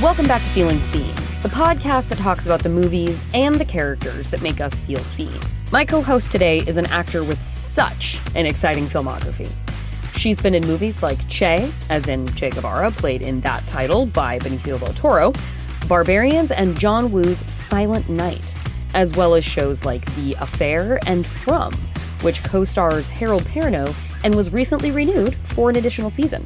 Welcome back to Feeling Seen, the podcast that talks about the movies and the characters that make us feel seen. My co-host today is an actor with such an exciting filmography. She's been in movies like Che, as in Che Guevara, played in that title by Benicio del Toro, Barbarians, and John Woo's Silent Night, as well as shows like The Affair and From, which co-stars Harold Perrineau and was recently renewed for an additional season.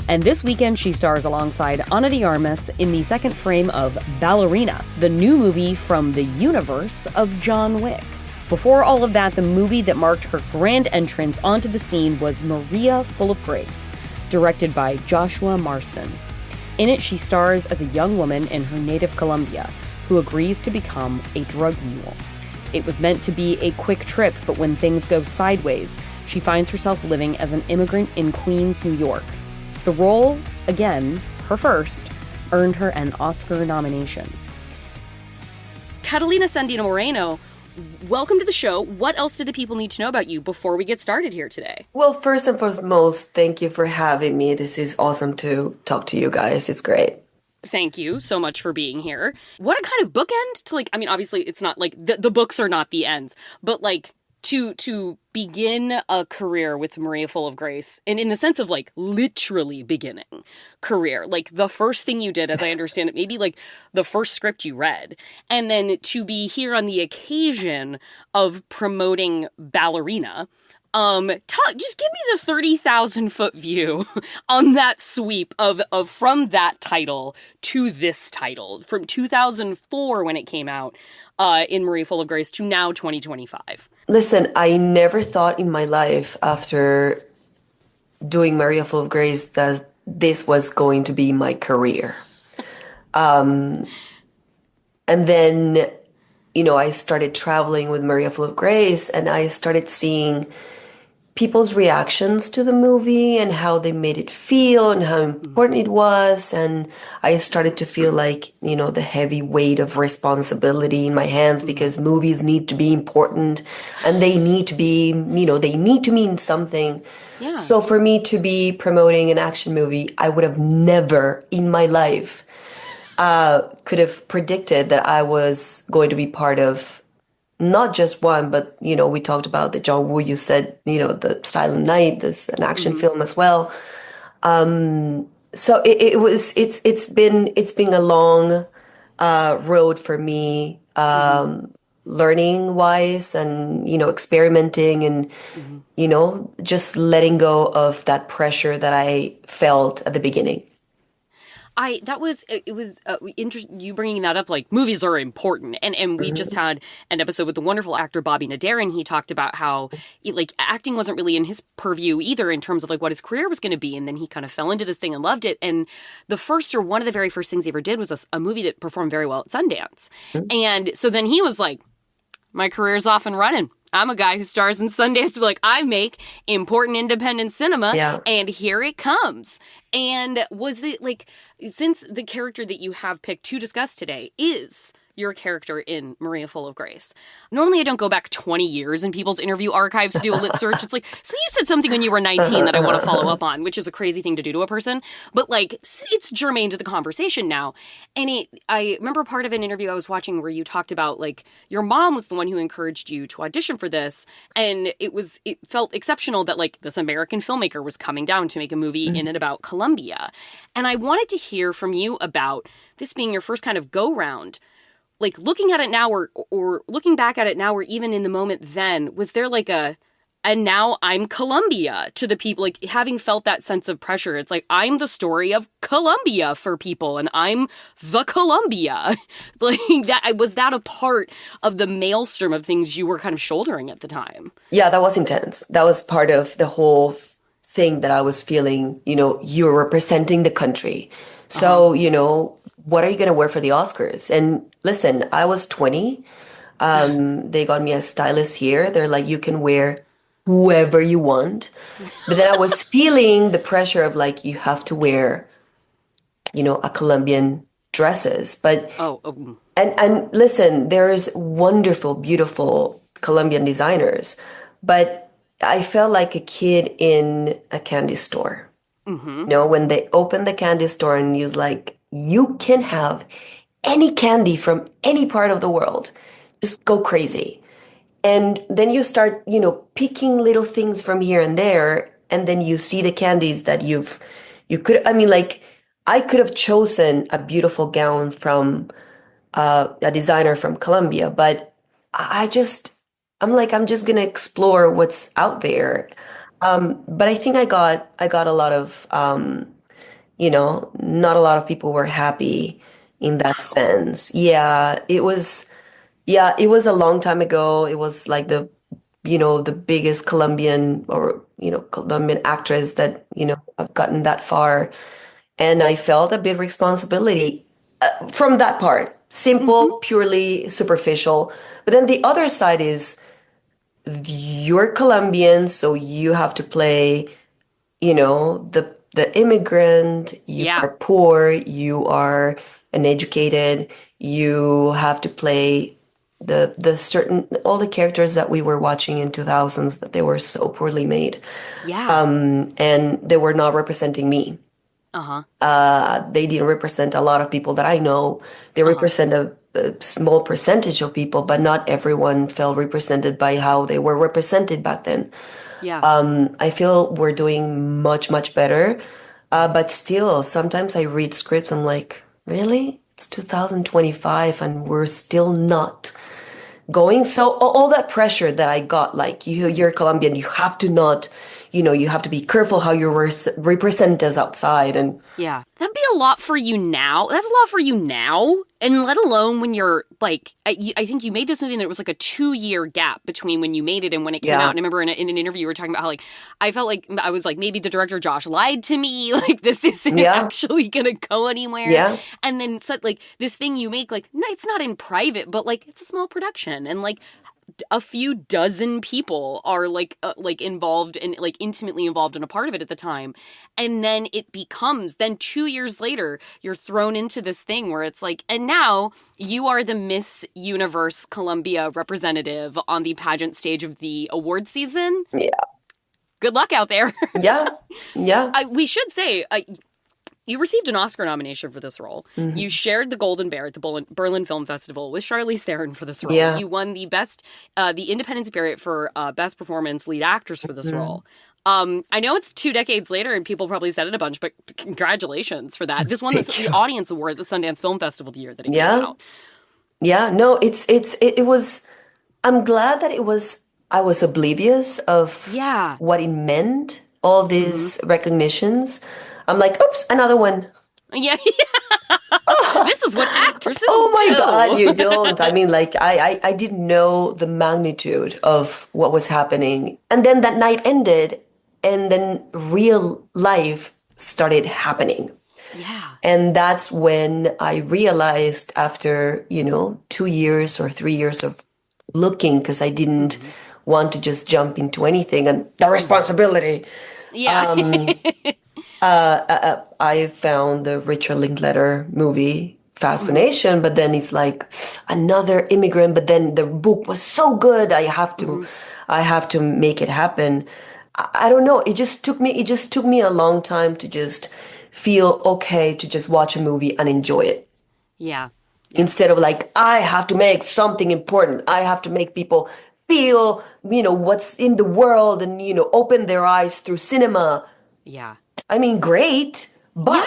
And this weekend, she stars alongside Ana de Armas in the second frame of Ballerina, the new movie from the universe of John Wick. Before all of that, the movie that marked her grand entrance onto the scene was Maria Full of Grace, directed by Joshua Marston. In it, she stars as a young woman in her native Colombia who agrees to become a drug mule. It was meant to be a quick trip, but when things go sideways, she finds herself living as an immigrant in Queens, New York. The role, again, her first, earned her an Oscar nomination. Catalina Sandino Moreno, welcome to the show. What else do the people need to know about you before we get started here today? Well, first and foremost, thank you for having me. This is awesome to talk to you guys. It's great. Thank you so much for being here. What a kind of bookend to, obviously it's not like the books are not the ends, but to begin a career with Maria Full of Grace, and in the sense of literally beginning career, the first thing you did, as I understand it, maybe the first script you read, and then to be here on the occasion of promoting Ballerina. Just give me the 30,000 foot view on that sweep of from that title to this title from 2004 when it came out in Maria Full of Grace to now 2025. Listen, I never thought in my life after doing Maria Full of Grace that this was going to be my career. And then, I started traveling with Maria Full of Grace, and I started seeing people's reactions to the movie and how they made it feel and how important it was. And I started to feel the heavy weight of responsibility in my hands, because movies need to be important and they need to be, they need to mean something. Yeah. So for me to be promoting an action movie, I would have never in my life could have predicted that I was going to be part of not just one, but, we talked about the John Woo, you said, the Silent Night, this an action film as well. So it's been a long road for me, learning wise and, experimenting and, just letting go of that pressure that I felt at the beginning. It was interesting you bringing that up, movies are important. And we just had an episode with the wonderful actor Bobby Nadarin. He talked about how, acting wasn't really in his purview either in terms of, what his career was going to be. And then he kind of fell into this thing and loved it. And one of the very first things he ever did was a movie that performed very well at Sundance. Mm-hmm. And so then he was like, my career's off and running. I'm a guy who stars in Sundance. I make important independent cinema, and here it comes. And was it since the character that you have picked to discuss today is your character in Maria Full of Grace, normally I don't go back 20 years in people's interview archives to do a lit search. It's so you said something when you were 19 that I want to follow up on, which is a crazy thing to do to a person. But it's germane to the conversation now. And I remember part of an interview I was watching where you talked about your mom was the one who encouraged you to audition for this. And it felt exceptional that this American filmmaker was coming down to make a movie in and about Colombia. And I wanted to hear from you about this being your first kind of go round. Looking at it now or looking back at it now or even in the moment then, was there and now I'm Colombia to the people, having felt that sense of pressure? It's I'm the story of Colombia for people and I'm the Colombia. Was that a part of the maelstrom of things you were kind of shouldering at the time? Yeah, that was intense. That was part of the whole thing that I was feeling, you're representing the country. So, what are you going to wear for the Oscars? And listen, I was 20. They got me a stylist here. They're you can wear whoever you want. But then I was feeling the pressure of you have to wear, a Colombian dresses. But and listen, there's wonderful, beautiful Colombian designers. But I felt like a kid in a candy store. Mm-hmm. When they open the candy store and use you can have any candy from any part of the world. Just go crazy. And then you start, picking little things from here and there, and then you see the candies that you could, I mean, like, I could have chosen a beautiful gown from a designer from Colombia, but I just, I'm like, I'm just gonna explore what's out there. But I think I got a lot of, not a lot of people were happy in that Wow. sense. Yeah, it was a long time ago. It was like the biggest Colombian or, Colombian actress that, have gotten that far. And I felt a bit responsibility from that part. Hmm. Simple, purely superficial. But then the other side is you're Colombian, so you have to play, the immigrant, you Yeah. are poor, you are uneducated, you have to play the certain all the characters that we were watching in 2000s that they were so poorly made. Yeah. And they were not representing me. Uh-huh. They didn't represent a lot of people that I know. They Uh-huh. represent a small percentage of people, but not everyone felt represented by how they were represented back then. Yeah. I feel we're doing much, much better. But still, sometimes I read scripts, I'm like, really? It's 2025 and we're still not going. So all that pressure that I got, like you're Colombian, you have to not, you have to be careful how you represent us outside. And Yeah. That'd be a lot for you now. That's a lot for you now. And let alone when you're like, I think you made this movie and there was like a 2 year gap between when you made it and when it came out. yeah, And I remember in an interview you were talking about how like, I felt like I was like, maybe the director Josh lied to me. Like, this isn't yeah, actually gonna go anywhere. yeah, And then so, like this thing you make, like, no, it's not in private, but like it's a small production. And like a few dozen people are like involved and like intimately involved in a part of it at the time, and then it becomes, then 2 years later you're thrown into this thing where it's like, and now you are the Miss Universe Colombia representative on the pageant stage of the award season. yeah, Good luck out there. yeah, yeah. We should say, you received an Oscar nomination for this role. You Mhm. shared the Golden Bear at the Berlin Film Festival with Charlize Theron for this role. Yeah. You won the Independent Spirit for Best Performance Lead Actress for this Mhm. role. I know it's 2 decades later and people probably said it a bunch, but congratulations for that. This won Thank the you. Audience Award at the Sundance Film Festival the year that it came Yeah. out. Yeah. No, it was, I'm glad that I was oblivious of Yeah. what it meant, all Hmm. these recognitions. I'm like, oops, another one. Yeah. This is what actresses Oh my God, do. you don't. I mean, like, I didn't know the magnitude of what was happening. And then that night ended, and then real life started happening. Yeah. And that's when I realized after, 2 years or 3 years of looking, because I didn't Hmm. want to just jump into anything and the Hmm. responsibility. Yeah. I found the Richard Linklater movie Hmm. Fascination, but then it's like another immigrant, but then the book was so good, Hmm. I have to make it happen. I don't know. It just took me a long time to just feel okay to just watch a movie and enjoy it. Yeah. Yeah. Instead of like, I have to make something important. I have to make people feel, what's in the world and, open their eyes through cinema. Yeah. I mean, great, Yeah. but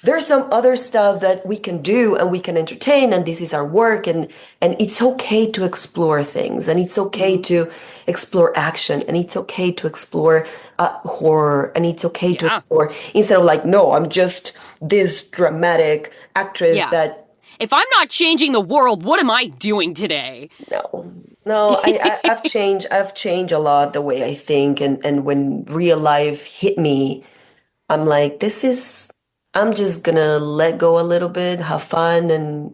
there's some other stuff that we can do and we can entertain, and this is our work, and it's okay to explore things, and it's okay Hmm. to explore action, and it's okay to explore horror, and it's okay to Yeah. explore instead of like, no, I'm just this dramatic actress Yeah. that If I'm not changing the world, what am I doing today? no. No, I've changed. I've changed a lot the way I think, and when real life hit me, I'm like, I'm just gonna let go a little bit, have fun, and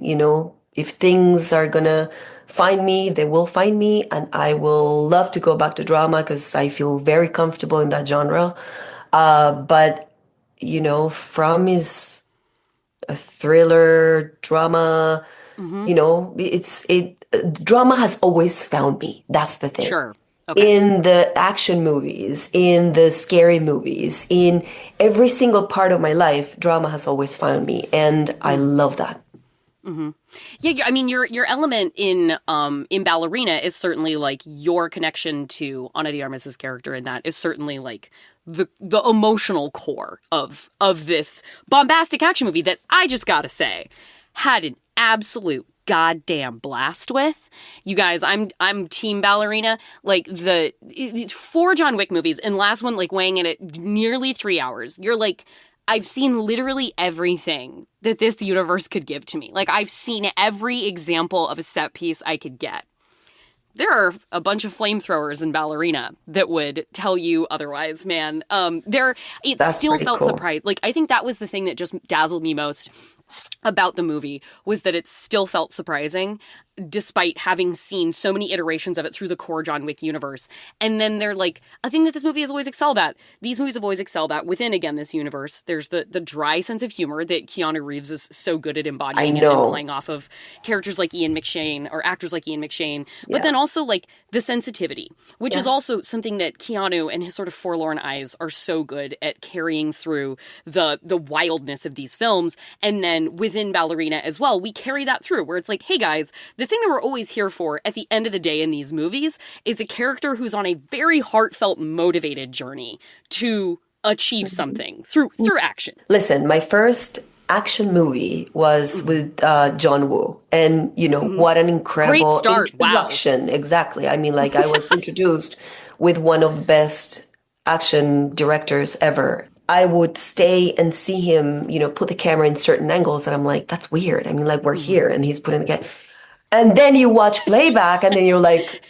if things are gonna find me, they will find me, and I will love to go back to drama because I feel very comfortable in that genre. But From is a thriller drama. Hmm. Drama has always found me. That's the thing. Sure. Okay. in the action movies, in the scary movies, in every single part of my life, drama has always found me, and I love that. Yeah, I mean your element in Ballerina is certainly like your connection to Ana de Armas's character in that is certainly like the emotional core of this bombastic action movie that I just gotta say had an absolute goddamn blast with. You guys, I'm team Ballerina. Like the 4 John Wick movies and last one like weighing in at nearly 3 hours. You're like I've seen literally everything that this universe could give to me. Like, I've seen every example of a set piece I could get. There are a bunch of flamethrowers in Ballerina that would tell you otherwise, man. It That's still pretty felt cool. surprised. Like, I think that was the thing that just dazzled me most about the movie was that it still felt surprising despite having seen so many iterations of it through the core John Wick universe. And then they're like, a thing that this movie has always excelled at. These movies have always excelled at within, again, this universe. There's the dry sense of humor that Keanu Reeves is so good at I embodying and know. playing off of characters like Ian McShane or actors like Ian McShane. But Yeah. then also like the sensitivity, which is Yeah. also something that Keanu and his sort of forlorn eyes are so good at carrying through the wildness of these films. And then within Ballerina as well, we carry that through where it's like, hey guys, the thing that we're always here for at the end of the day in these movies is a character who's on a very heartfelt, motivated journey to achieve something through action. Listen, my first action movie was with John Woo. And, what an Great incredible start. Wow. introduction. Exactly. I mean, like, I was introduced with one of the best action directors ever. I would stay and see him, put the camera in certain angles, and I'm like, that's weird. I mean, like, we're here, and he's putting the camera. And then you watch playback, and then you're like,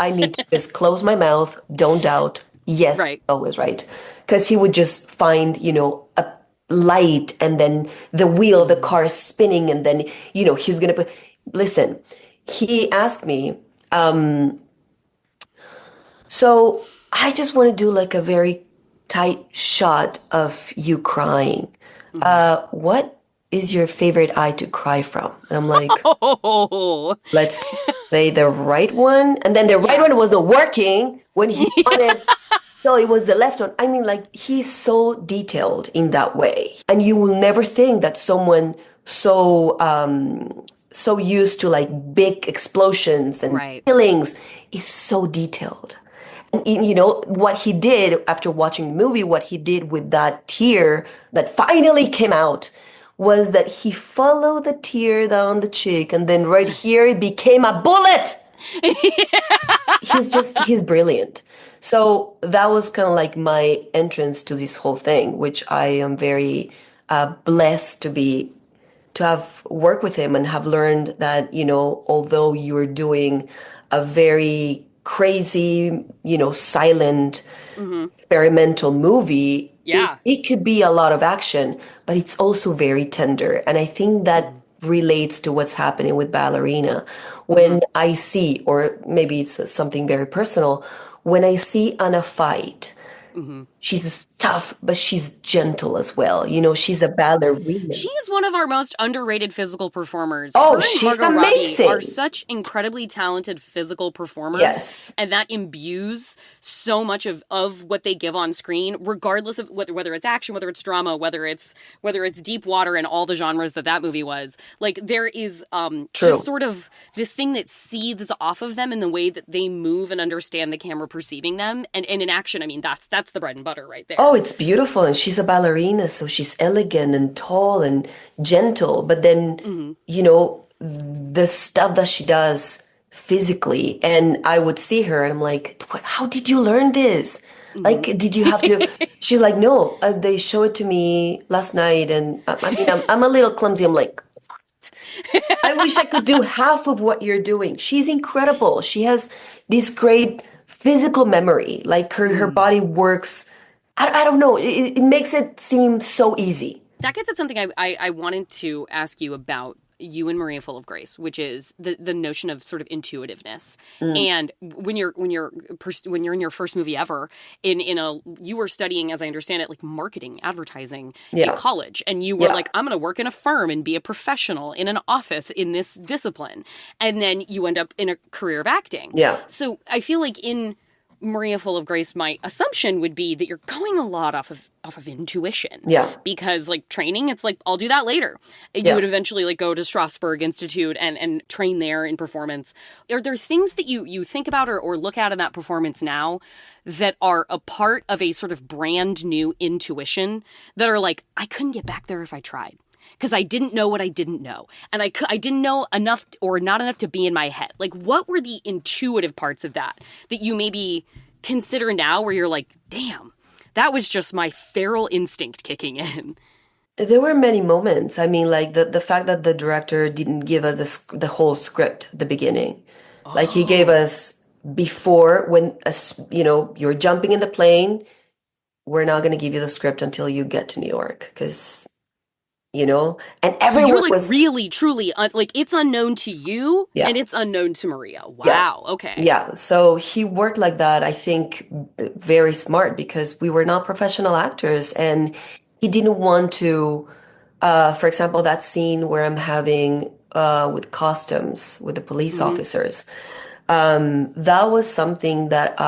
I need to just close my mouth, don't doubt. Yes, Right. always right. Because he would just find, a light and then the wheel of the car spinning and then, he's going to put. Listen, he asked me, so I just want to do like a very tight shot of you crying. What is your favorite eye to cry from? And I'm like, Oh, let's say the right one. And then the right one wasn't working when he wanted. So it was the left one. I mean, like, he's so detailed in that way. And you will never think that someone so used to like big explosions and right. killings is so detailed. And what he did after watching the movie, what he did with that tear that finally came out was that he followed the tear down the cheek and then right here it became a bullet. He's brilliant. So that was kind of like my entrance to this whole thing, which I am very blessed to have worked with him and have learned that, although you're doing a very crazy, silent, experimental movie, Yeah. it could be a lot of action, but it's also very tender. And I think that relates to what's happening with Ballerina. When I see, or maybe it's something very personal, when I see Anna fight, she's tough, but she's gentle as well. She's a ballerina. She is one of our most underrated physical performers. Oh, Her and she's Margot Robbie amazing. are such incredibly talented physical performers. Yes. And that imbues so much of what they give on screen, regardless of whether it's action, whether it's drama, whether it's deep water and all the genres that movie was. Like, there is True. just sort of this thing that seethes off of them in the way that they move and understand the camera perceiving them. And in action, I mean, that's the bread and butter right there. Oh, it's beautiful. And she's a ballerina, so she's elegant and tall and gentle. But then, the stuff that she does physically, and I would see her and I'm like, how did you learn this? Like, did you have to? She's like, no, they showed it to me last night. And I mean, I'm a little clumsy. I'm like, I wish I could do half of what you're doing. She's incredible. She has this great physical memory. Like her body works. I don't know. It makes it seem so easy. That gets at something I wanted to ask you about you and Maria Full of Grace, which is the notion of sort of intuitiveness. And when you're in your first movie ever, you were studying, as I understand it, like marketing, advertising in college, and you were like, I'm going to work in a firm and be a professional in an office in this discipline, and then you end up in a career of acting. Yeah. So I feel like in Maria Full of Grace, my assumption would be that you're going a lot off of intuition. Yeah. Because like training, it's like, I'll do that later. You would eventually like go to Strasberg Institute and train there in performance. Are there things that you think about or look at in that performance now that are a part of a sort of brand new intuition that are like, I couldn't get back there if I tried? Because I didn't know what I didn't know. And I didn't know enough or not enough to be in my head. Like, what were the intuitive parts of that you maybe consider now where you're like, damn, that was just my feral instinct kicking in? There were many moments. I mean, like the fact that the director didn't give us the whole script at the beginning. Like he gave us before when, you're jumping in the plane, we're not going to give you the script until you get to New York. Because... and everyone so you're like was really, truly, like it's unknown to you and it's unknown to Maria. Wow. Yeah. Okay. Yeah. So he worked like that, I think, very smart because we were not professional actors and he didn't want to, for example, that scene where I'm having with costumes with the police officers. That was something that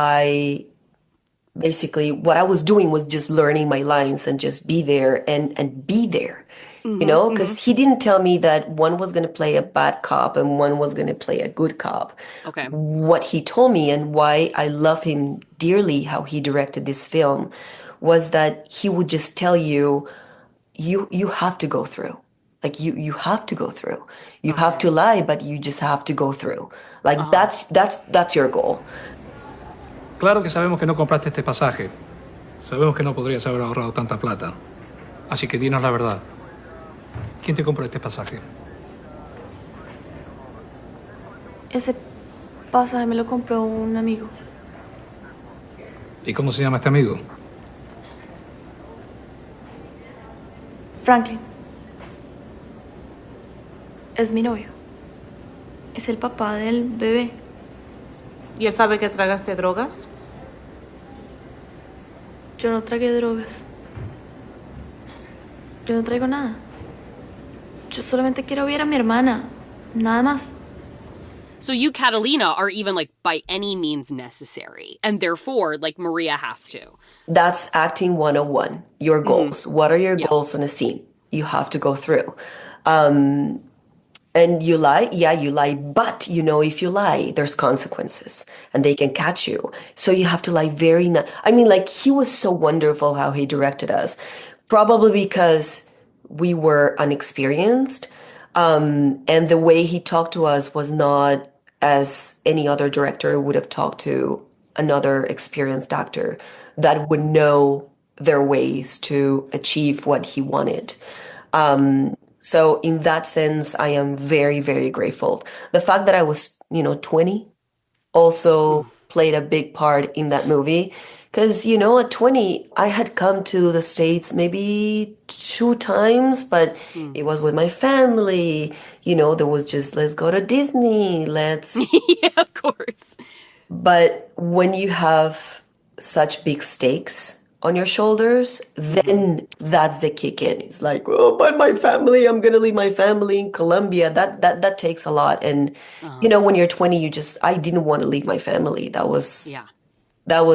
basically what I was doing was just learning my lines and just be there and be there. Because he didn't tell me that one was going to play a bad cop and one was going to play a good cop. Okay. What he told me and why I love him dearly, how he directed this film, was that he would just tell you, you have to go through. Like you have to go through. You have to lie, but you just have to go through. Like that's your goal. Claro que sabemos que no compraste este pasaje. Sabemos que no podrías haber ahorrado tanta plata. Así que dinos la verdad. ¿Quién te compró este pasaje? Ese pasaje me lo compró un amigo. ¿Y cómo se llama este amigo? Franklin. Es mi novio. Es el papá del bebé. ¿Y él sabe que tragaste drogas? Yo no tragué drogas. Yo no traigo nada. Yo solamente quiero ver a mi hermana. Nada más. So you, Catalina, are even like by any means necessary. And therefore, like Maria has to. That's acting 101. Your goals. What are your goals in a scene? You have to go through. And you lie? Yeah, you lie. But, if you lie, there's consequences. And they can catch you. So you have to lie very... I mean, like, he was so wonderful how he directed us. Probably because we were unexperienced. And the way he talked to us was not as any other director would have talked to another experienced actor that would know their ways to achieve what he wanted. So in that sense, I am very, very grateful. The fact that I was, 20 also played a big part in that movie. Because, at 20, I had come to the States maybe 2 times, but it was with my family. There was just, let's go to Disney, let's... Yeah, of course. But when you have such big stakes on your shoulders, then that's the kick in. It's like, oh, but my family, I'm going to leave my family in Colombia. That takes a lot. And, when you're 20, I didn't want to leave my family. That was... Yeah.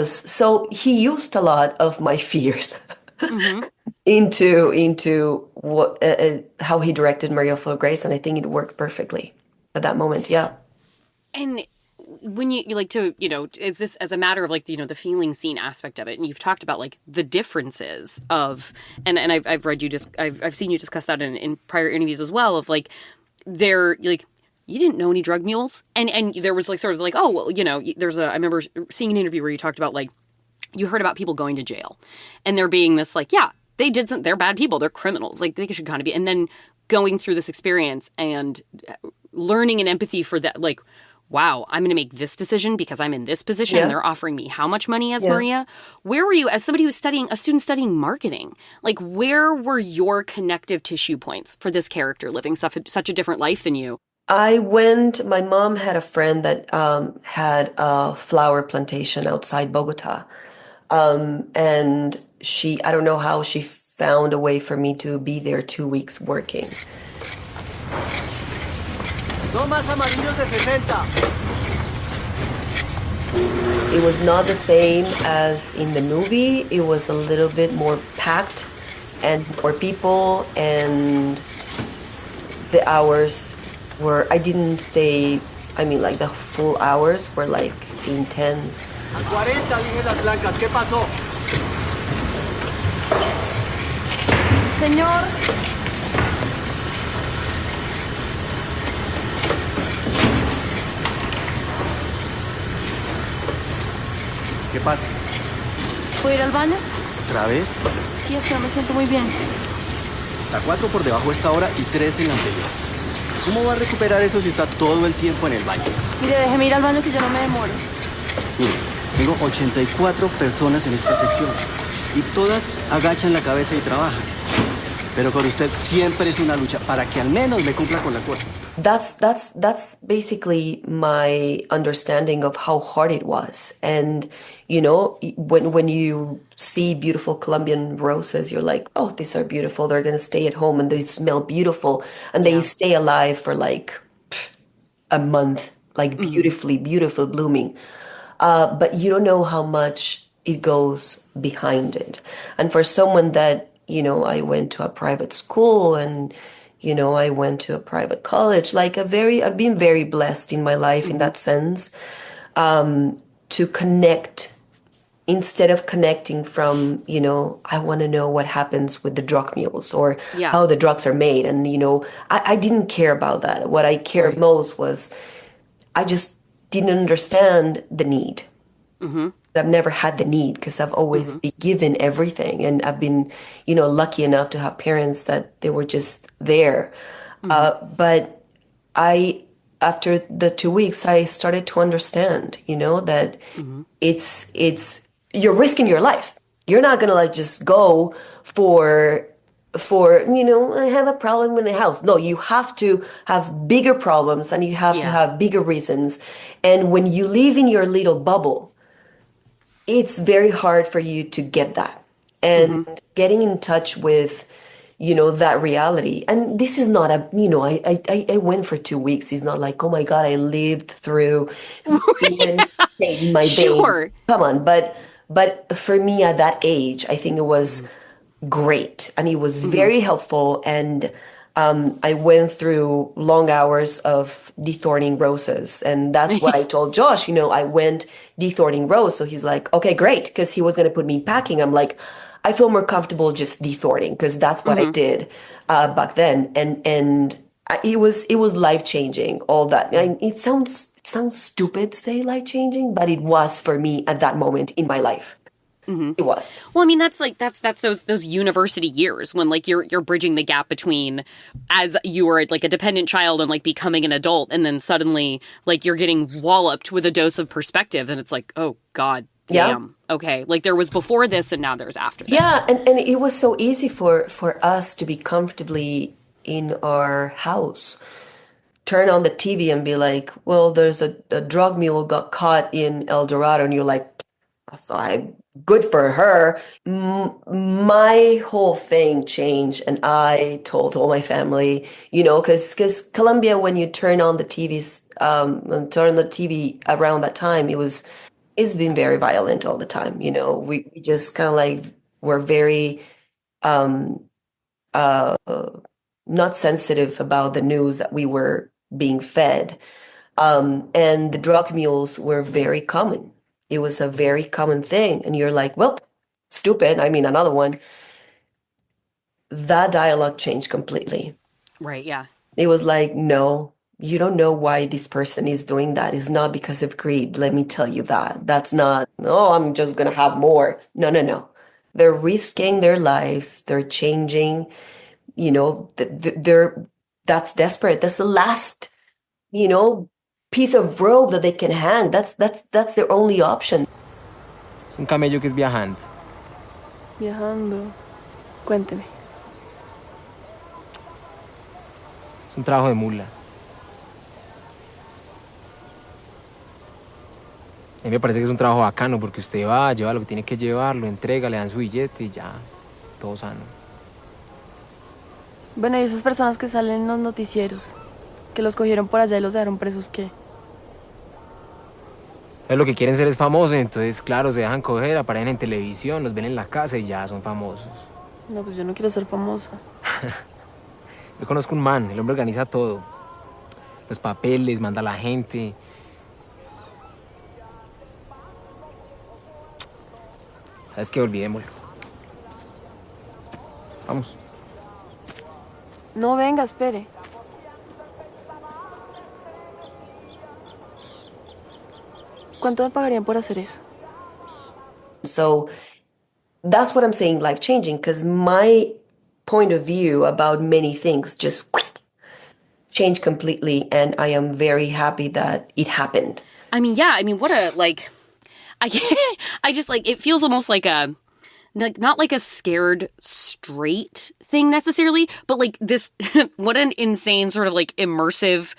So he used a lot of my fears into what how he directed Maria Full of Grace, and I think it worked perfectly at that moment. Yeah. And when you like to, is this as a matter of like, the feeling scene aspect of it, and you've talked about like the differences of, and I've read you I've seen you discuss that in prior interviews as well of like, they're like, you didn't know any drug mules. And there was like sort of like, oh, well, I remember seeing an interview where you talked about like, you heard about people going to jail and there being this like, yeah, they're bad people. They're criminals. Like they should kind of be. And then going through this experience and learning an empathy for that, like, wow, I'm going to make this decision because I'm in this position and they're offering me how much money as Maria? Where were you as somebody who's a student studying marketing? Like where were your connective tissue points for this character living such a different life than you? My mom had a friend that had a flower plantation outside Bogota. And I don't know how she found a way for me to be there 2 weeks working. No más amarillos de 60. It was not the same as in the movie. It was a little bit more packed and more people, and the hours were, I didn't stay, I mean, like the full hours were like intense. A 40 vienen las blancas, ¿qué pasó? Señor, ¿Qué pasa? ¿puedo ir al baño? ¿Otra vez? Sí, es que no me siento muy bien. Está 4 por debajo de esta hora y 3 en la anterior. ¿Cómo va a recuperar eso si está todo el tiempo en el baño? Mire, déjeme ir al baño que yo no me demoro. Mire, tengo 84 personas en esta sección y todas agachan la cabeza y trabajan. Pero con usted siempre es una lucha para que al menos me cumpla con la cuota. That's basically my understanding of how hard it was. And you know, when you see beautiful Colombian roses, you're like, oh, these are beautiful. They're gonna stay at home and they smell beautiful and they stay alive for like a month, like beautifully, beautiful blooming. But you don't know how much it goes behind it. And for someone that, you know, I went to a private school and, you know, I went to a private college, like I've been very blessed in my life in that sense, to connect instead of connecting from, you know, I want to know what happens with the drug mules or how the drugs are made. And, you know, I didn't care about that. What I cared most was I just didn't understand the need. I've never had the need because I've always been given everything. And I've been, you know, lucky enough to have parents that they were just there. But after the 2 weeks, I started to understand, you know, that it's you're risking your life. You're not gonna like just go for you know, I have a problem in the house. No, you have to have bigger problems and you have to have bigger reasons. And when you live in your little bubble, it's very hard for you to get that. And getting in touch with, you know, that reality. And this is not a, you know, I went for 2 weeks. It's not like, oh my God, I lived through and in my veins. Come on. But for me at that age, I think it was great. And it was very helpful. And I went through long hours of dethorning roses. And that's what I told Josh, you know, I went dethorning rose. So he's like, okay, great. Because he was going to put me in packing. I'm like, I feel more comfortable just dethorning because that's what I did back then. And it was life-changing, all that. And it sounds stupid to say life-changing, but it was for me at that moment in my life. It was. Well, I mean, that's those university years when like you're bridging the gap between as you were like a dependent child and like becoming an adult, and then suddenly like you're getting walloped with a dose of perspective, and it's like, oh God, damn. Yeah. Okay, like there was before this, and now there's after this. Yeah, and it was so easy for us to be comfortably in our house. Turn on the TV and be like, well, there's a drug mule got caught in El Dorado, and you're like, so good for her. My whole thing changed, and I told all my family, you know, because Colombia, when you turn on the TVs, turn the TV around that time, it's been very violent all the time. You know, we just kind of like were very not sensitive about the news that we were being fed, and the drug mules were very common. It was a very common thing. And you're like, well, stupid. I mean, another one. That dialogue changed completely. Right, yeah. It was like, no, you don't know why this person is doing that. It's not because of greed. Let me tell you that. That's not, oh, I'm just going to have more. No. They're risking their lives. They're changing. You know, that's desperate. That's the last, you know, piece of rope that they can hang. That's their only option. Es un camello que es viajando. Viajando. Cuénteme. Es un trabajo de mula. A mí me parece que es un trabajo bacano porque usted va, lleva lo que tiene que llevar, lo entrega, le dan su billete y ya, todo sano. Bueno, y esas personas que salen en los noticieros, que los cogieron por allá y los dejaron presos, ¿qué? Entonces lo que quieren ser es famosos, entonces claro, se dejan coger, aparecen en televisión, los ven en la casa y ya son famosos. No, pues yo no quiero ser famosa. Yo conozco un man, el hombre organiza todo. Los papeles, manda a la gente. ¿Sabes qué? Olvidémoslo. Vamos. No, venga, espere. ¿Cuánto me pagarían por hacer eso? So that's what I'm saying, life changing, because my point of view about many things just changed completely, and I am very happy that it happened. I mean, yeah, I mean, what a, like, I I just, like, it feels almost like a, like, not like a scared straight thing necessarily, but like this, what an insane sort of like immersive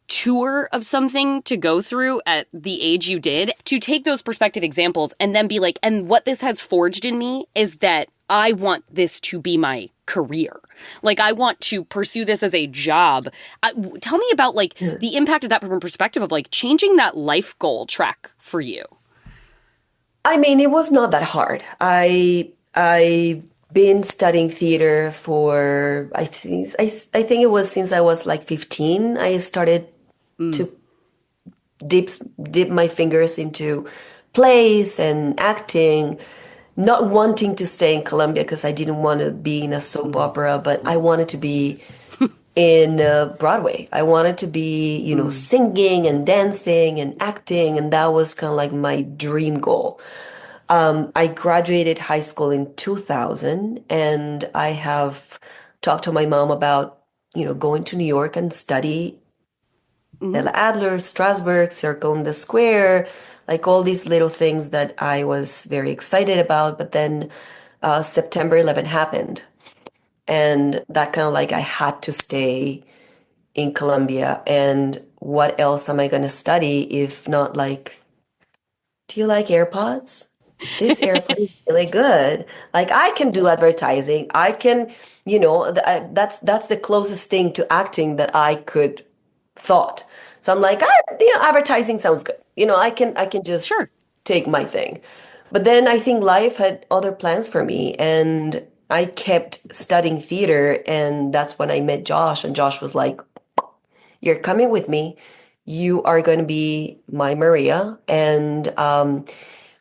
tour of something to go through at the age you did, to take those perspective examples and then be like, and what this has forged in me is that I want this to be my career. Like, I want to pursue this as a job. Tell me about, like, the impact of that from a perspective of, like, changing that life goal track for you. I mean, it was not that hard. I been studying theater for I think it was since I was like 15. I started to dip my fingers into plays and acting, not wanting to stay in Colombia because I didn't want to be in a soap opera, but I wanted to be in Broadway. I wanted to be, singing and dancing and acting, and that was kind of like my dream goal. I graduated high school in 2000, and I have talked to my mom about, going to New York and study Ella Adler, Strasbourg, Circle in the Square, like all these little things that I was very excited about. But then September 11 happened, and that kind of like I had to stay in Colombia. And what else am I going to study if not like, do you like AirPods? This AirPod is really good. Like I can do advertising. I can, that's the closest thing to acting that I could thought. So I'm like, advertising sounds good. I can just Sure. take my thing. But then I think life had other plans for me, and I kept studying theater, and that's when I met Josh, and Josh was like, "You're coming with me. You are going to be my Maria." And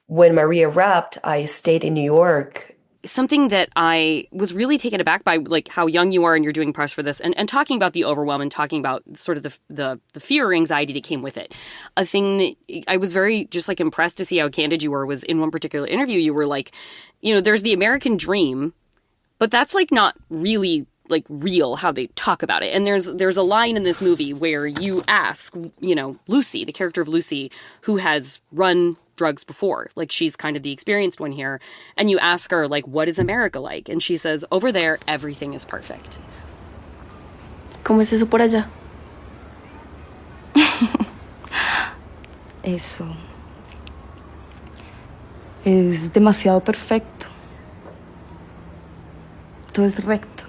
when Maria wrapped, I stayed in New York. Something that I was really taken aback by, like how young you are and you're doing press for this, and talking about the overwhelm and talking about sort of the fear or anxiety that came with it. A thing that I was very just like impressed to see how candid you were was in one particular interview, you were like, there's the American dream, but that's like not really like real how they talk about it. And there's a line in this movie where you ask, Lucy, the character of Lucy, who has run drugs before, like she's kind of the experienced one here, and you ask her like, what is America like? And she says, over there everything is perfect. ¿Cómo es eso por allá? Eso es demasiado perfecto. Todo es recto.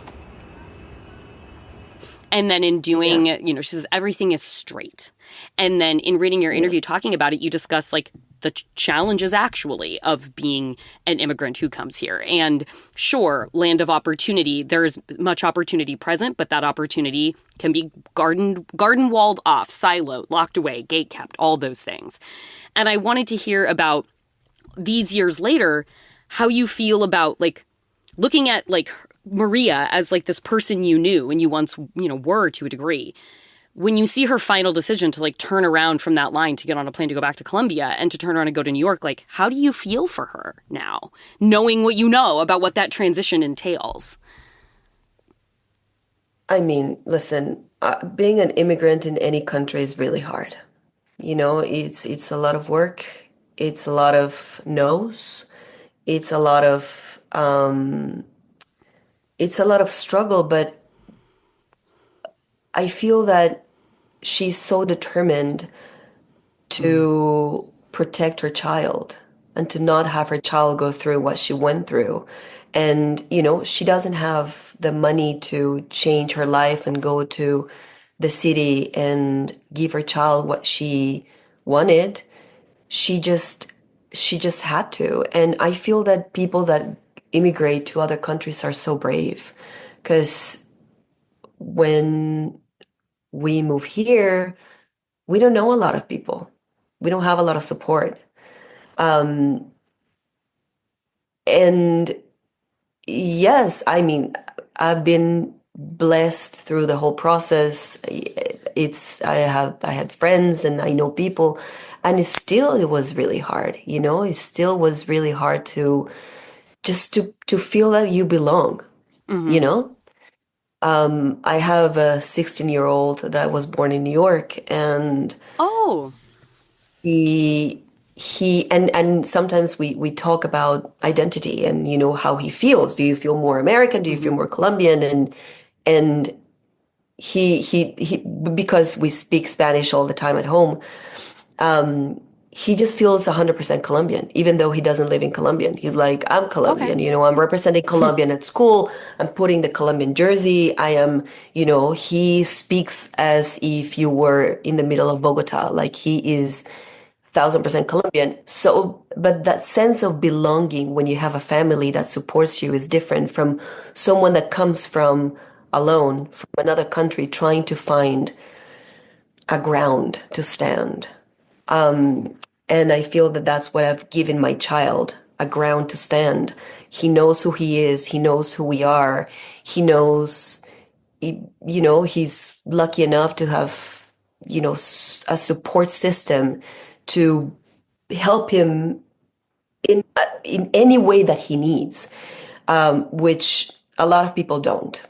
And then in doing, she says, everything is straight. And then in reading your interview talking about it, you discuss like the challenges actually of being an immigrant who comes here. And sure, land of opportunity, there's much opportunity present, but that opportunity can be garden walled off, siloed, locked away, gate kept, all those things. And I wanted to hear about these years later, how you feel about like looking at like Maria as like this person you knew and you once, were to a degree. When you see her final decision to like turn around from that line to get on a plane to go back to Colombia and to turn around and go to New York, like how do you feel for her now, knowing what you know about what that transition entails? I mean, listen, being an immigrant in any country is really hard. It's a lot of work. It's a lot of no's. It's a lot of struggle, but I feel that she's so determined to protect her child and to not have her child go through what she went through. And, she doesn't have the money to change her life and go to the city and give her child what she wanted. she just had to. And I feel that people that immigrate to other countries are so brave, because when we move here, we don't know a lot of people. We don't have a lot of support. And yes, I mean, I've been blessed through the whole process. I had friends and I know people, and it was really hard, you know. It still was really hard to just to feel that you belong, you know. I have a 16-year-old that was born in New York, and Oh, and sometimes we talk about identity and, you know, how he feels. Do you feel more American? Do you feel more Colombian? And he because we speak Spanish all the time at home, he just feels 100% Colombian, even though he doesn't live in Colombian. He's like, I'm Colombian, okay. you know, I'm representing Colombian at school. I'm putting the Colombian jersey. I am, you know, he speaks as if you were in the middle of Bogota, like he is 1,000% Colombian. So, but that sense of belonging when you have a family that supports you is different from someone that comes from alone from another country trying to find a ground to stand. And I feel that that's what I've given my child, a ground to stand. He knows who he is. He knows who we are. He knows, you know, he's lucky enough to have, you know, a support system to help him in any way that he needs, which a lot of people don't.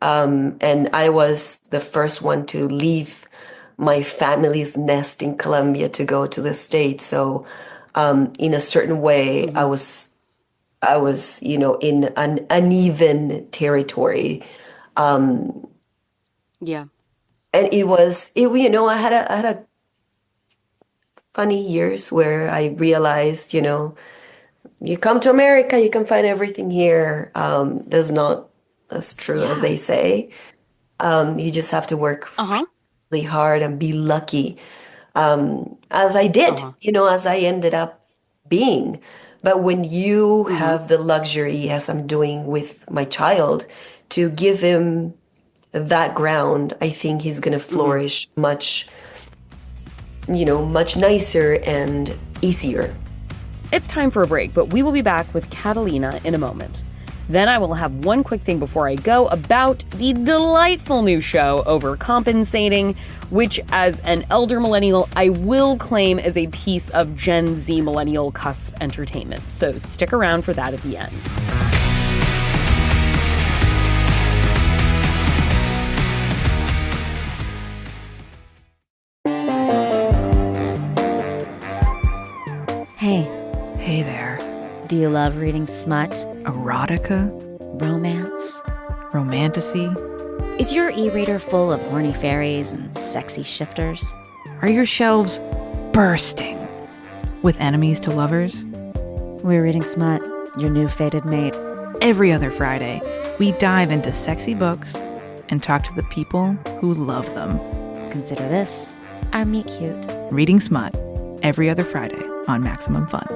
And I was the first one to leave my family's nest in Colombia to go to the States. So, in a certain way, I was, you know, in an uneven territory. Yeah. And you know, I had a funny years where I realized, you know, you come to America, you can find everything here. That's not as true as they say. You just have to work really hard and be lucky, as I did, you know, as I ended up being. But when you have the luxury, as I'm doing with my child, to give him that ground, I think he's going to flourish much, you know, much nicer and easier. It's time for a break, but we will be back with Catalina in a moment. Then I will have one quick thing before I go about the delightful new show Overcompensating, which as an elder millennial, I will claim as a piece of Gen Z millennial cusp entertainment. So stick around for that at the end. Hey. Hey there. Do you love reading smut? Erotica? Romance? Romantasy? Is your e-reader full of horny fairies and sexy shifters? Are your shelves bursting with enemies to lovers? We're reading smut, your new fated mate. Every other Friday, we dive into sexy books and talk to the people who love them. Consider this our meet cute. Reading Smut, every other Friday on Maximum Fun.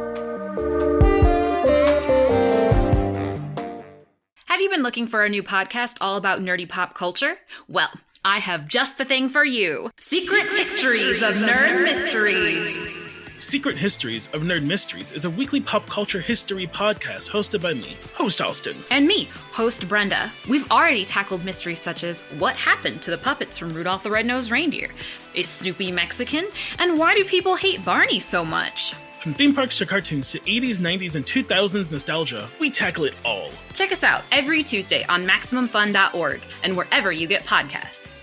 Have you been looking for a new podcast all about nerdy pop culture? Well, I have just the thing for you. Secret Histories of Nerd Mysteries. Secret Histories of Nerd Mysteries is a weekly pop culture history podcast hosted by me, host Alston. And me, host Brenda. We've already tackled mysteries such as what happened to the puppets from Rudolph the Red-Nosed Reindeer? Is Snoopy Mexican? And why do people hate Barney so much? From theme parks to cartoons to 80s, 90s, and 2000s nostalgia, we tackle it all. Check us out every Tuesday on MaximumFun.org and wherever you get podcasts.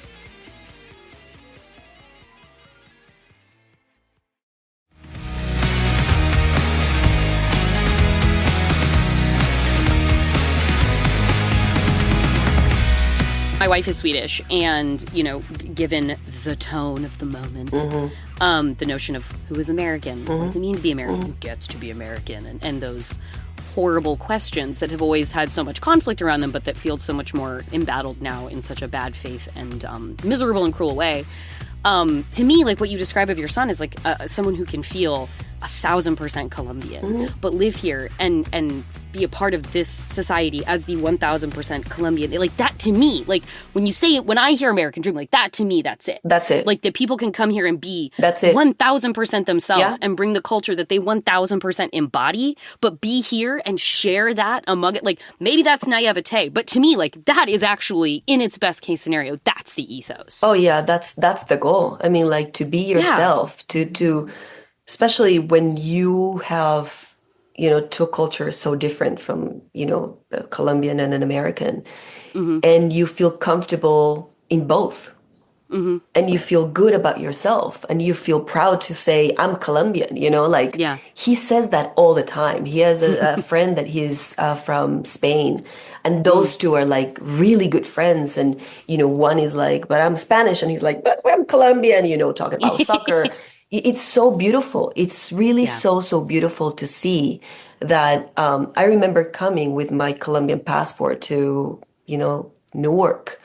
My wife is Swedish, and, you know, given the tone of the moment, the notion of who is American, what does it mean to be American, who gets to be American, and those horrible questions that have always had so much conflict around them, but that feel so much more embattled now in such a bad faith and miserable and cruel way. To me, like what you describe of your son is like someone who can feel 1,000% Colombian, but live here and be a part of this society as the 1,000% Colombian. Like that to me, like when you say it, when I hear American Dream, like that to me, that's it. That's it. Like that people can come here and be that's it. 1,000% themselves and bring the culture that they 1,000% embody, but be here and share that among it. Like maybe that's naivete, but to me, like that is actually in its best case scenario, that's the ethos. Oh yeah, that's the goal. I mean, like to be yourself, to especially when you have, two cultures so different from, a Colombian and an American, and you feel comfortable in both. And you feel good about yourself and you feel proud to say, I'm Colombian, he says that all the time. He has a friend that he's from Spain, and those two are like really good friends. And, one is like, but I'm Spanish. And he's like, but I'm Colombian, talking about soccer. It's so beautiful. It's really so beautiful to see that. I remember coming with my Colombian passport to, Newark.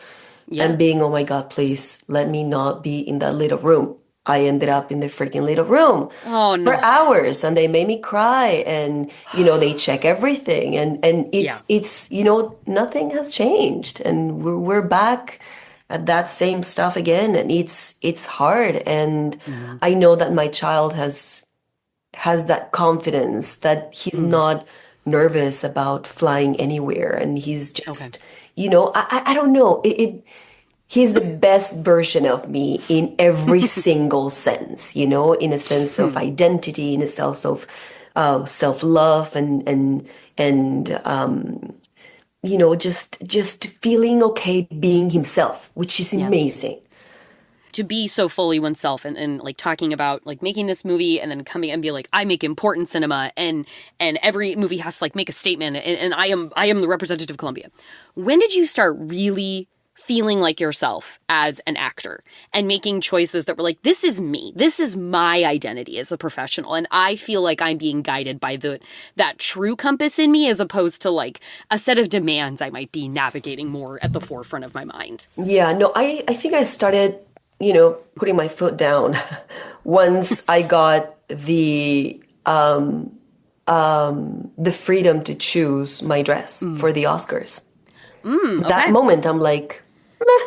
And being, oh my God, please let me not be in that little room. I ended up in the freaking little room for hours, and they made me cry. And, they check everything. And it's nothing has changed. And we're back at that same stuff again. And it's hard. And I know that my child has that confidence that he's not nervous about flying anywhere. And he's just... I don't know. He's the best version of me in every single sense, in a sense of identity, in a sense of self-love and just feeling okay being himself, which is amazing. To be so fully oneself and like talking about like making this movie and then coming and be like, I make important cinema and every movie has to like make a statement and I am the representative of Colombia. When did you start really feeling like yourself as an actor and making choices that were like, this is me, this is my identity as a professional, and I feel like I'm being guided by that true compass in me as opposed to like a set of demands I might be navigating more at the forefront of my mind? Yeah, no, I think I started putting my foot down once I got the freedom to choose my dress for the Oscars. That moment, I'm like, meh,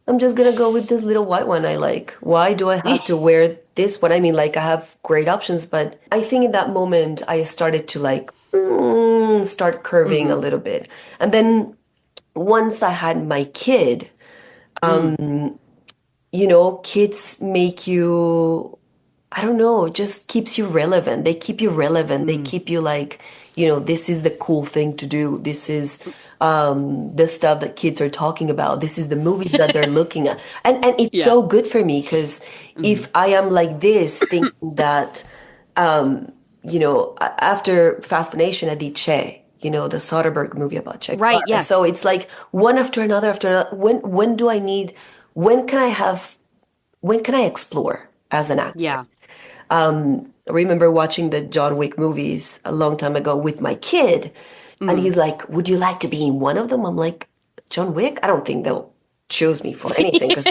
I'm just going to go with this little white one I like. Why do I have to wear this one? I mean, like, I have great options, but I think in that moment, I started to like, start curving a little bit. And then once I had my kid, kids make you, I don't know, just keeps you relevant. They keep you relevant. They keep you like, this is the cool thing to do. This is the stuff that kids are talking about. This is the movies that they're looking at. And it's so good for me because if I am like this, thinking that, after Fast Nation, I did Che, the Soderbergh movie about Che. Right, yes. So it's like one after another. When can I explore as an actor? Yeah. I remember watching the John Wick movies a long time ago with my kid, and he's like, would you like to be in one of them? I'm like, John Wick? I don't think they'll choose me for anything because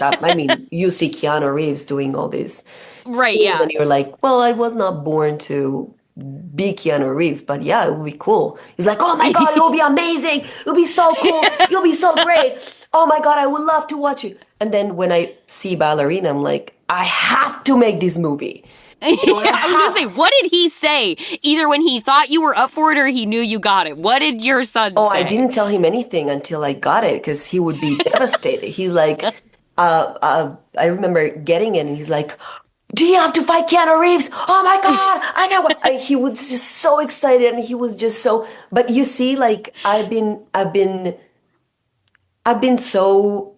you see Keanu Reeves doing all these things, and you're like, well, I was not born to be Keanu Reeves, but yeah, it would be cool. He's like, oh my God, it will be amazing. It'll be so cool. You'll be so great. Oh my God, I would love to watch you. And then when I see Ballerina, I'm like, I have to make this movie. I was going to say, what did he say? Either when he thought you were up for it or he knew you got it. What did your son say? Oh, I didn't tell him anything until I got it because he would be devastated. He's like, I remember getting it and he's like, do you have to fight Keanu Reeves? Oh my God, I know. He was just so excited and he was just so, but you see, like I've been so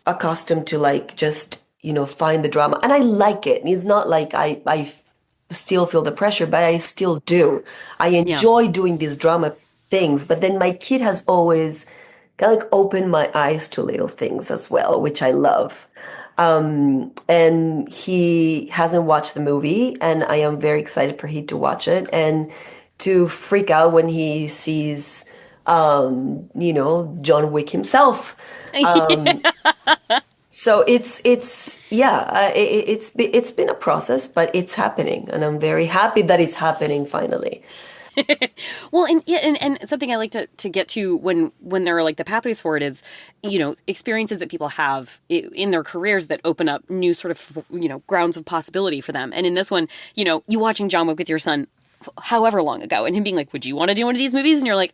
accustomed to like just, find the drama, and I like it. It's not like I still feel the pressure, but I still do. I enjoy doing these drama things, but then my kid has always kind of like opened my eyes to little things as well, which I love. And he hasn't watched the movie, and I am very excited for him to watch it and to freak out when he sees, John Wick himself. So it's been a process, but it's happening, and I'm very happy that it's happening finally. Well, and something I like to get to when there are like the pathways for it is, experiences that people have in their careers that open up new sort of, grounds of possibility for them. And in this one, you watching John Wick with your son however long ago and him being like, would you want to do one of these movies? And you're like,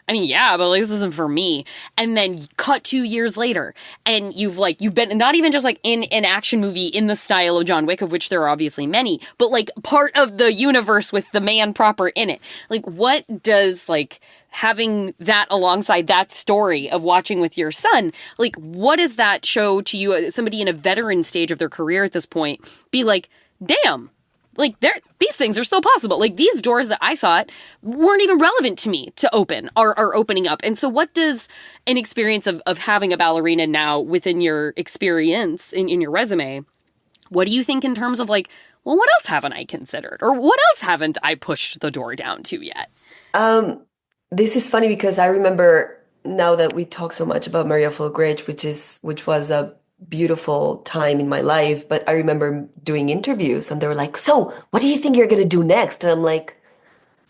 yeah, but like, this isn't for me. And then cut 2 years later and you've been not even just like in an action movie in the style of John Wick, of which there are obviously many, but like part of the universe with the man proper in it. Like, what does like having that alongside that story of watching with your son, like, what does that show to you, somebody in a veteran stage of their career at this point, be like, damn, like these things are still possible. Like these doors that I thought weren't even relevant to me to open are opening up. And so what does an experience of having a ballerina now within your experience in your resume, what do you think in terms of like, well, what else haven't I considered? Or what else haven't I pushed the door down to yet? This is funny because I remember now that we talk so much about Maria Full of Grace, which was a beautiful time in my life, but I remember doing interviews and they were like, so what do you think you're going to do next? And I'm like,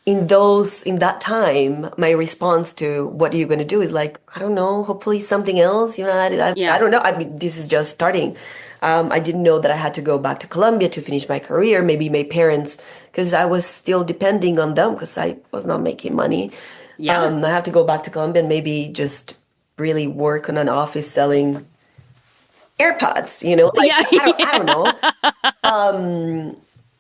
in that time, my response to what are you going to do is like, I don't know, hopefully something else. I don't know. I mean, this is just starting. I didn't know that I had to go back to Colombia to finish my career. Maybe my parents, because I was still depending on them because I was not making money. Yeah. I have to go back to Colombia and maybe just really work on an office selling AirPods, I don't know.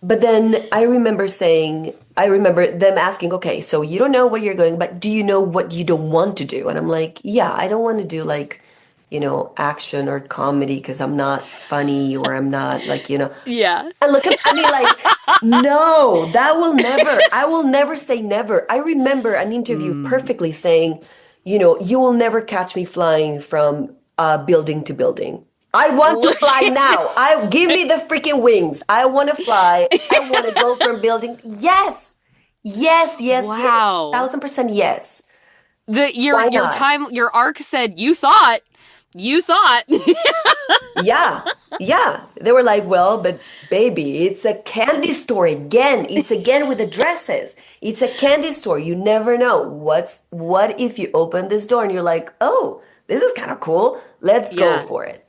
But then I remember them asking, okay, so you don't know where you're going, but do you know what you don't want to do? And I'm like, yeah, I don't want to do like, action or comedy because I'm not funny or I'm not like, Yeah. And look at me like, no, I will never say never. I remember an interview perfectly saying, you will never catch me flying from building to building. I want to fly now. Give me the freaking wings. I want to fly. I want to go from building. Yes. Yes. Wow. 1,000% yes. Your arc said you thought. Yeah. They were like, well, but baby, it's a candy store again. It's again with the dresses. It's a candy store. You never know. What if you open this door and you're like, oh, this is kind of cool. Let's go for it.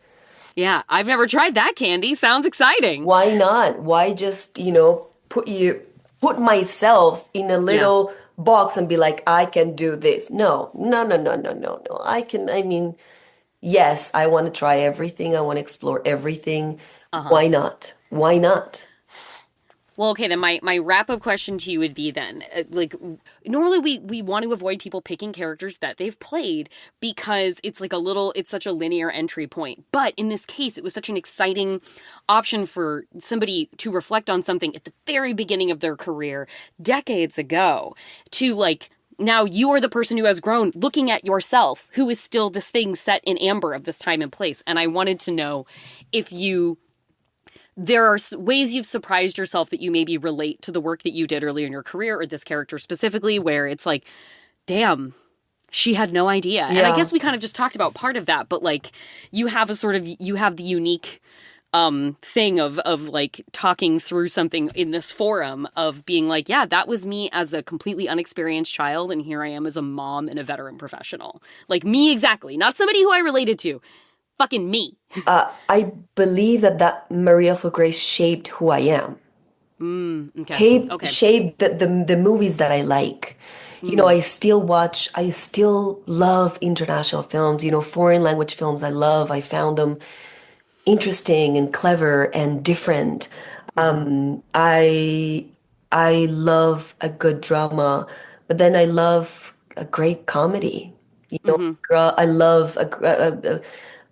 Yeah, I've never tried that candy. Sounds exciting. Why not? Why just, put myself in a little box and be like, I can do this. No. Yes, I want to try everything. I want to explore everything. Why not? Well, okay, then my wrap-up question to you would be then, normally we want to avoid people picking characters that they've played because it's such a linear entry point. But in this case, it was such an exciting option for somebody to reflect on something at the very beginning of their career, decades ago, to now you are the person who has grown, looking at yourself, who is still this thing set in amber of this time and place. And I wanted to know if there are ways you've surprised yourself that you maybe relate to the work that you did earlier in your career or this character specifically, where it's like, damn, she had no idea. Yeah. And I guess we kind of just talked about part of that, but you have the unique thing of like talking through something in this forum of being like, yeah, that was me as a completely unexperienced child. And here I am as a mom and a veteran professional. Like me exactly. Not somebody who I related to. Fucking me. I believe that Maria Full of Grace shaped who I am. Okay. Shaped the movies that I like. I still love international films, foreign language films I found them interesting and clever and different. I love a good drama, but then I love a great comedy. I love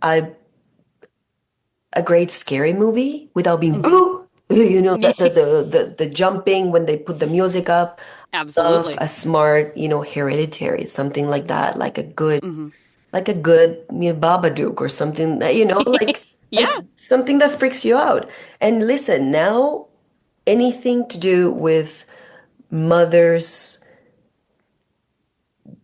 a great scary movie without being boo. The jumping when they put the music up. Absolutely. A smart, Hereditary, something like that, like a good Babadook or something that, like something that freaks you out. And listen, now anything to do with mothers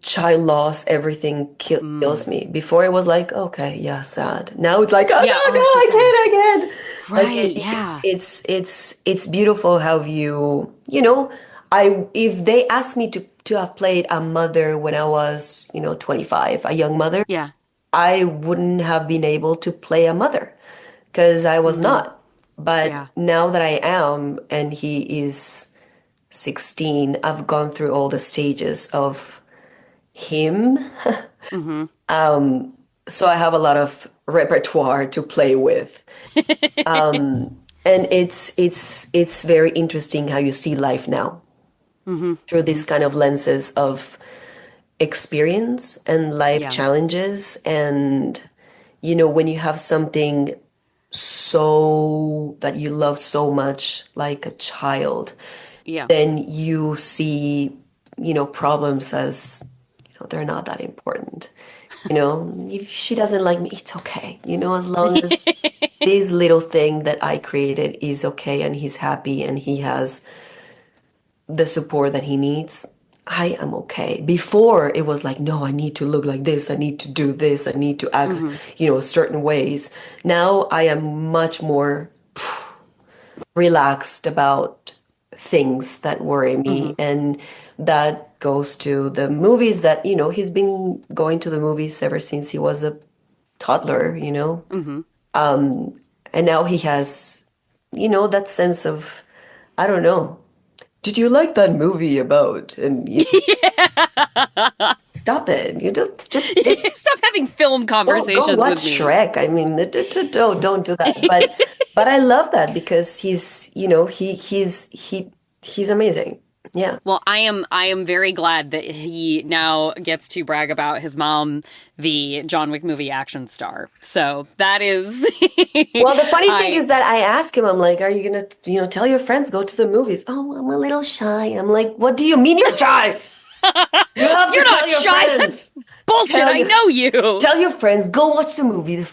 child loss, everything kills me. Before it was like, okay, yeah, sad. Now it's like, oh no, I can't. Right, It's beautiful how if they asked me to have played a mother when I was 25, a young mother, I wouldn't have been able to play a mother because I was not. But now that I am, and he is 16, I've gone through all the stages of him. So I have a lot of repertoire to play with. And it's very interesting how you see life now through these kind of lenses of experience and life challenges. And, when you have something so that you love so much, like a child, then you see, problems as, they're not that important. If she doesn't like me, it's okay. As long as this little thing that I created is okay and he's happy and he has the support that he needs, I am okay. Before it was like, no, I need to look like this. I need to do this. I need to act, certain ways. Now I am much more relaxed about things that worry me. And that goes to the movies that, he's been going to the movies ever since he was a toddler, and now he has, that sense of, I don't know, did you like that movie about, and stop it. You don't just stop having film conversations go watch with me. Shrek. I mean, don't do that. But I love that because he's, he's amazing. Yeah. Well, I am very glad that he now gets to brag about his mom, the John Wick movie action star. So that is. Well, the funny thing is that I ask him, I'm like, are you going to, tell your friends, go to the movies? Oh, I'm a little shy. I'm like, what do you mean you're shy? You have to tell your friends. That's bullshit. I know you. Tell your friends, go watch the movie.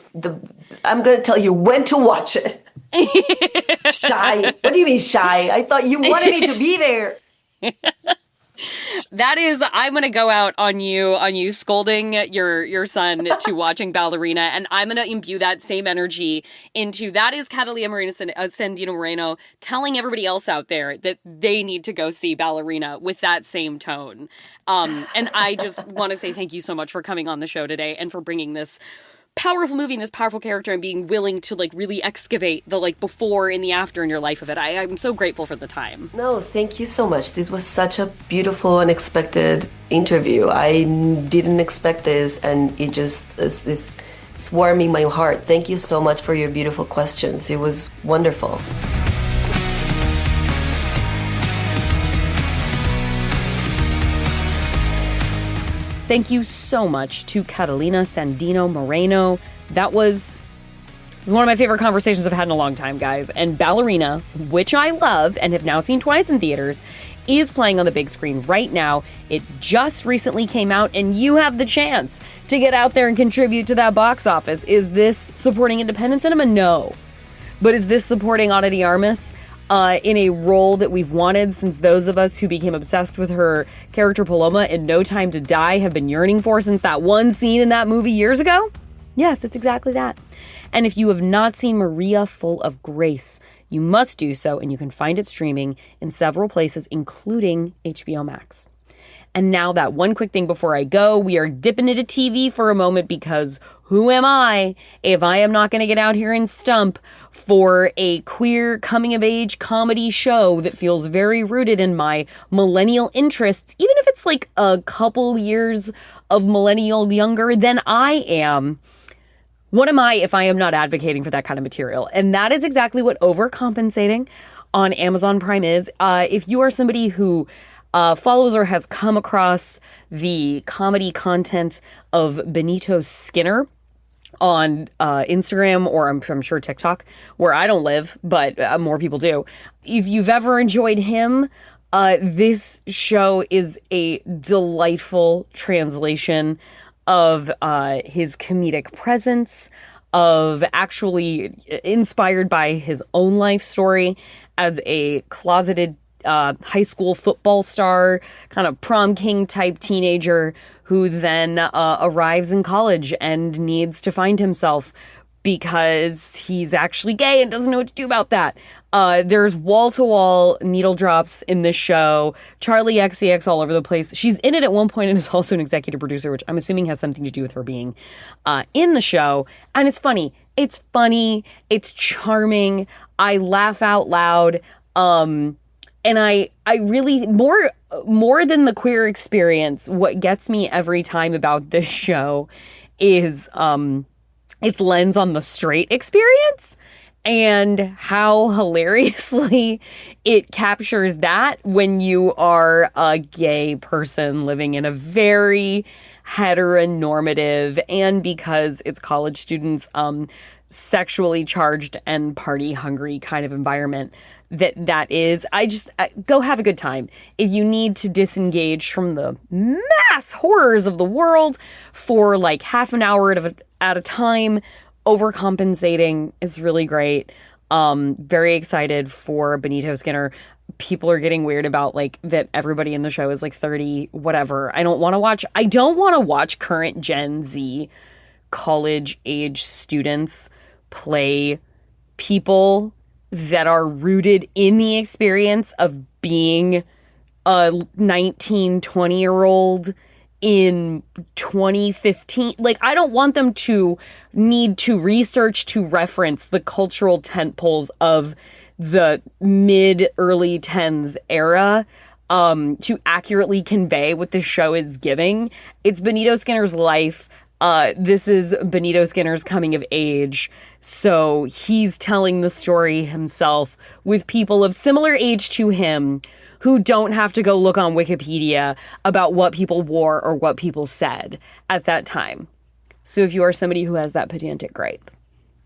I'm going to tell you when to watch it. Shy. What do you mean shy? I thought you wanted me to be there. That is, I'm going to go out on you scolding your son to watching Ballerina, and I'm going to imbue that same energy into, that is Catalina Sandino Moreno telling everybody else out there that they need to go see Ballerina with that same tone. And I just want to say thank you so much for coming on the show today and for bringing this powerful movie and this powerful character and being willing to really excavate the before and the after in your life of it. I'm so grateful for the time. No, thank you so much. This was such a beautiful, unexpected interview. I didn't expect this, and it just is warming my heart. Thank you so much for your beautiful questions. It was wonderful. Thank you so much to Catalina Sandino Moreno. That was one of my favorite conversations I've had in a long time, guys. And Ballerina, which I love and have now seen twice in theaters, is playing on the big screen right now. It just recently came out, and you have the chance to get out there and contribute to that box office. Is this supporting independent cinema? No. But is this supporting Ana de Armas? In a role that we've wanted since those of us who became obsessed with her character Paloma in No Time to Die have been yearning for since that one scene in that movie years ago? Yes, it's exactly that. And if you have not seen Maria Full of Grace, you must do so, and you can find it streaming in several places, including HBO Max. And now that one quick thing before I go, we are dipping into TV for a moment because who am I if I am not going to get out here and stump for a queer coming-of-age comedy show that feels very rooted in my millennial interests, even if it's a couple years of millennial younger than I am. What am I if I am not advocating for that kind of material? And that is exactly what Overcompensating on Amazon Prime is. If you are somebody who follows or has come across the comedy content of Benito Skinner on Instagram, or I'm sure TikTok, where I don't live, but more people do. If you've ever enjoyed him, this show is a delightful translation of his comedic presence, of actually inspired by his own life story as a closeted high school football star, kind of prom king type teenager who then arrives in college and needs to find himself because he's actually gay and doesn't know what to do about that. There's wall-to-wall needle drops in this show. Charlie XCX all over the place. She's in it at one point and is also an executive producer, which I'm assuming has something to do with her being in the show. And it's funny. It's funny. It's charming. I laugh out loud. And I really, more than the queer experience, what gets me every time about this show is its lens on the straight experience and how hilariously it captures that when you are a gay person living in a very heteronormative, and because it's college students, sexually charged and party hungry kind of environment that is. Go have a good time. If you need to disengage from the mass horrors of the world for like half an hour at a time, overcompensating is really great. Very excited for Benito Skinner. People are getting weird about like that everybody in the show is like 30, whatever. I don't want to watch current Gen Z college age students play people that are rooted in the experience of being a 19, 20-year-old in 2015. Like, I don't want them to need to research to reference the cultural tentpoles of the mid-early 10s era to accurately convey what the show is giving. It's Benito Skinner's life. This is Benito Skinner's coming of age. So he's telling the story himself with people of similar age to him who don't have to go look on Wikipedia about what people wore or what people said at that time. So if you are somebody who has that pedantic gripe,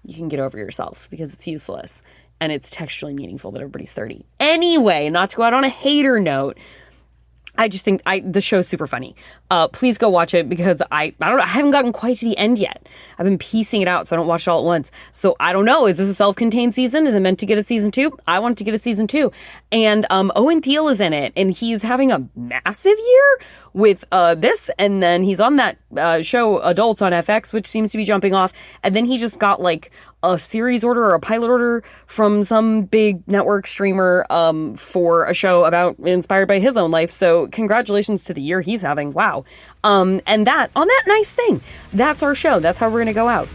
you can get over yourself because it's useless and it's textually meaningful that everybody's 30. Anyway, not to go out on a hater note, I just think the show's super funny. Please go watch it because I don't know. I haven't gotten quite to the end yet. I've been piecing it out so I don't watch it all at once. So I don't know. Is this a self-contained season? Is it meant to get a season 2? I want it to get a season 2. And Owen Thiel is in it, and he's having a massive year with this. And then he's on that show Adults on FX, which seems to be jumping off. And then he just got like a series order or a pilot order from some big network streamer for a show inspired by his own life. So congratulations to the year he's having. Wow. And on that nice thing, that's our show. That's how we're going to go out.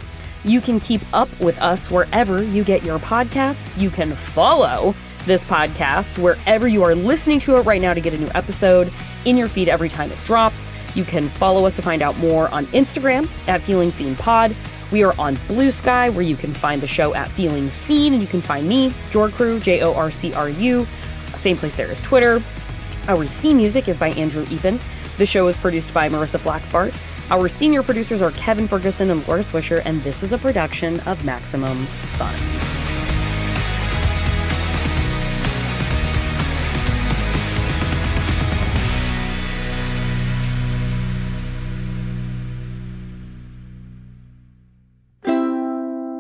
You can keep up with us wherever you get your podcasts. You can follow this podcast wherever you are listening to it right now to get a new episode in your feed every time it drops. You can follow us to find out more on Instagram at Feeling Seen Pod. We are on Blue Sky, where you can find the show at Feeling Seen, and you can find me, Jorcru, Jorcru. Same place there as Twitter. Our theme music is by Andrew Epen. The show is produced by Marissa Flaxbart. Our senior producers are Kevin Ferguson and Laura Swisher, and this is a production of Maximum Fun.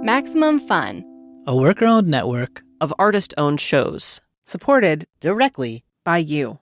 Maximum Fun, a worker-owned network of artist-owned shows. supported directly by you.